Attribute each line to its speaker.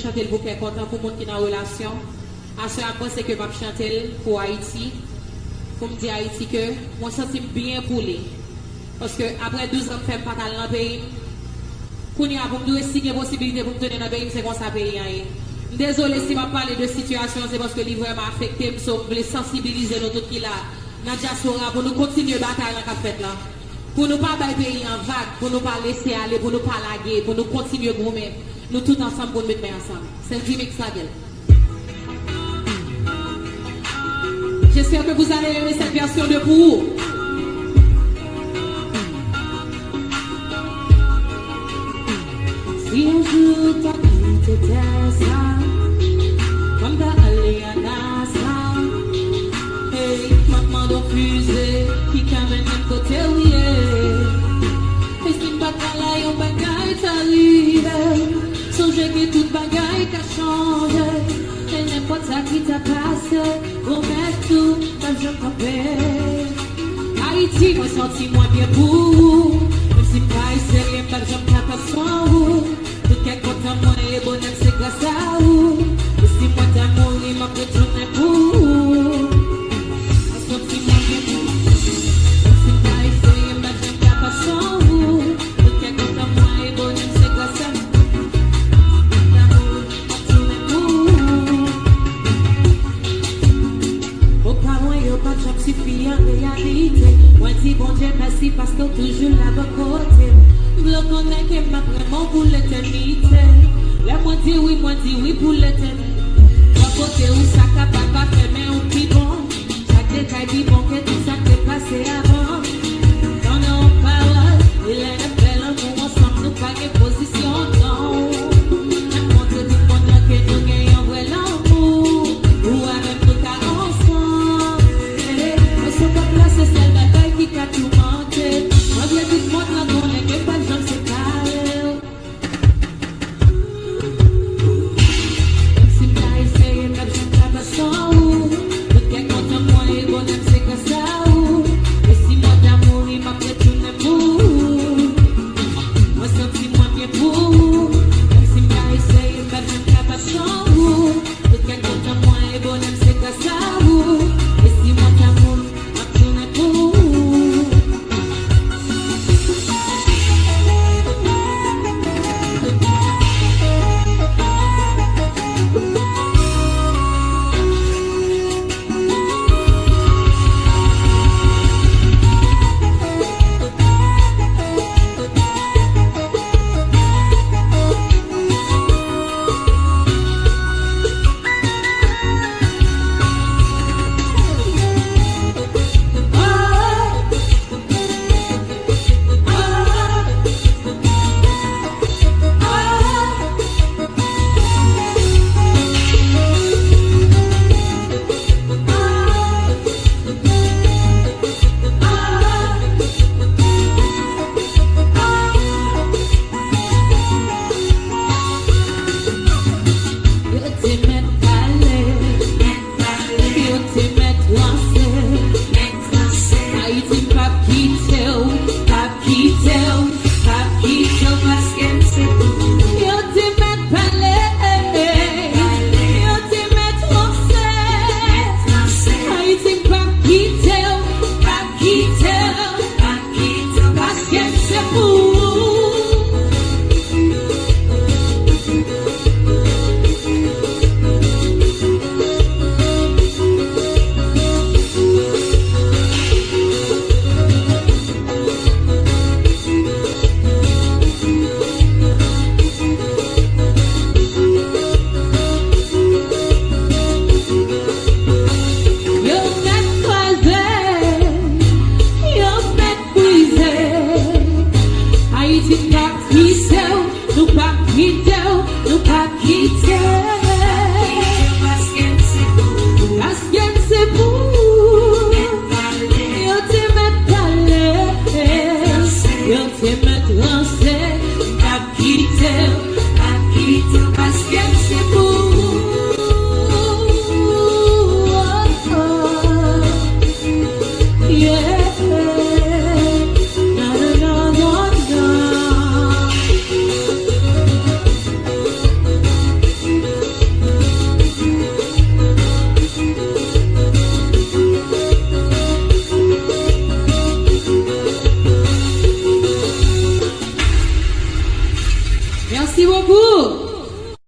Speaker 1: chanter pour faire content pour le monde qui est en relation. À ce moment, c'est que je vais chanter pour Haïti. Pour me dire à Haïti que moi, je me sens bien pour lui. Parce que après 12 ans, je fais pas dans le pays. Pour nous, pour me dire si il y a possibilité pour me tenir dans le pays, c'est comme ça pays. Désolé si je parle de situation, c'est parce que le livre m'a affecté. Je voulais sensibiliser nous tous qui là. Dans la diaspora, pour nous continuer la bataille dans la fête là. Pour nous pas bailler pays en vague, pour nous pas laisser aller, pour nous pas laguer, pour nous continuer nous-mêmes. Nous tous ensemble pour nous mettre ensemble. C'est le mix la gueule. J'espère que vous allez aimer cette version de vous. Si un jour t'as quitté ça, comme t'as allé à NASA, hey, maman de fusée, qui t'amène de côté où il est. Et si pas là, y'a un bagage t'arrive, songez que toute bagaille t'a changé. Et n'importe ça qui t'a passé, remettre tout, quand je t'appelle. Haïti, moi senti moins bien pour vous. Même si pas sérieux, pas de jambes qu'à passer vous. Tout quel content, moi et bonheur, c'est grâce à vous. Et si moi d'amour, il m'a retourné pour vous. Moi senti moins bien pour vous. Même si pas sérieux, pas de jambes qu'à passer vous. Tout quel content, moi et bonheur, c'est grâce à vous. En réalité, moi dis bon Dieu merci parce que toujours là de côté. Bloc on est que m'a vraiment pour l'éternité. Là moi dis oui pour l'éternité. Moi côté où ça capable pas faire mais on dit bon. Chaque détail dit bon que tout ça t'est passé avant. Dans nos paroles, il est de belle nous ensemble nous pas de position non. On te dit pendant que nous gagnons vrai l'amour. Ou avec tout à c'est celle bataille qui t'a tout manqué. Moi, bien tout le monde la connaît, que pas de gens se parlent. Si t'as essayé, t'as besoin de la passion. Tout qu'est content, moi, et bonheur, c'est que ça. Et si moi d'amour, il m'a retourné pour. Moi, senti moins bien pour. Si t'as essayé, t'as besoin de la passion. Tout qu'est content, moi, et bonheur, c'est que ça. Et si moi d'amour, Merci beaucoup.